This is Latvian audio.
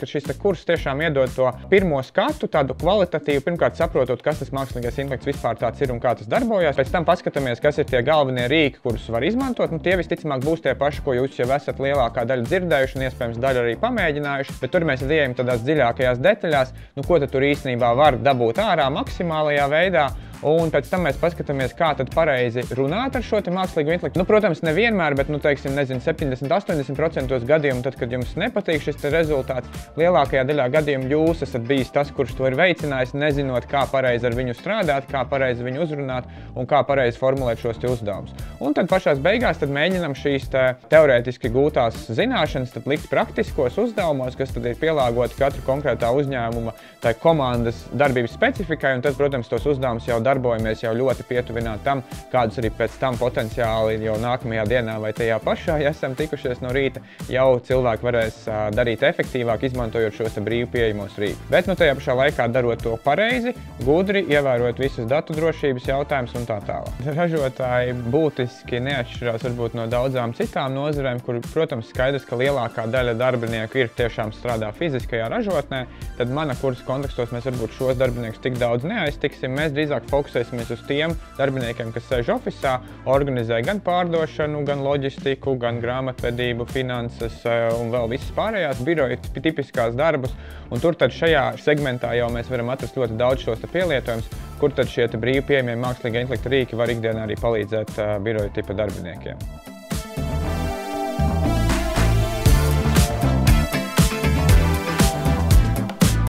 ka šis kurs tiešām iedod to pirmo skatu, tādu kvalitatīvu, pirmkārt saprotot, kas tas mākslīgais intelekts vispār tāds ir un kā tas darbojas. Pēc tam paskatāmies, kas ir tie galvenie rīki, kurus var izmantot. Tie visticamāk būs tie paši, ko jūs jau esat lielākā daļa dzirdējuši un iespējams daļu arī pamēģinājuši, bet tur mēs ejam tādās dziļākajās detaļās, ko tad tur īstenībā var dabūt ārā maksimālajā veidā. Un pēc tam mēs paskatāmies, kā tad pareizi runāt ar šo mākslīgo intelektu. Protams, nevienmēr, bet, teiksim, 70–80% gadījumu, tad, kad jums nepatīk šis rezultāts, lielākajā daļā gadījumu jūs esat bijis tas, kurš to ir veicinājis, nezinot, kā pareizi ar viņu strādāt, kā pareizi viņu uzrunāt un kā pareizi formulēt šos uzdevumus. Un tad pašās beigās tad mēģinam šīs teorētiski gūtās zināšanas tad likt praktiskos uzdevumos, kas tad ir pielāgoti katra konkrētā uzņēmuma tai komandas darbības specifikai, un tad, protams, tos uzdevumus jau darbojamies jau ļoti pietuvināti tam, kādus arī pēc tam potenciāli jau nākamajā dienā vai tajā pašā, ja esam tikušies no rīta, jau cilvēki varēs darīt efektīvāk, izmantojot šos brīvi pieejamos rīkus. Bet tajā pašā laikā darot to pareizi, gudri, ievērojot visus datu drošības jautājumus un tā tālāk. Ražotāji būtiski neatšķirās varbūt no daudzām citām nozarēm, kur, protams, skaidrs, ka lielākā daļa darbinieku ir tiešām strādā fiziskajā ražotnē, tad mana kursa kontekstos mēs varbūt šos darbiniekus tik daudz neaiztiksim. Mēs drīzāk fokusēsimies uz tiem darbiniekiem, kas sēž ofisā, organizē gan pārdošanu, gan loģistiku, gan grāmatvedību, finanses un vēl visas pārējās biroja tipiskās darbus. Un tur tad šajā segmentā jau mēs varam atrast ļoti daudz šos pielietojumus, kur tad šie brīvi pieejamie mākslīgā intelekta rīki var ikdienā arī palīdzēt biroja tipa darbiniekiem.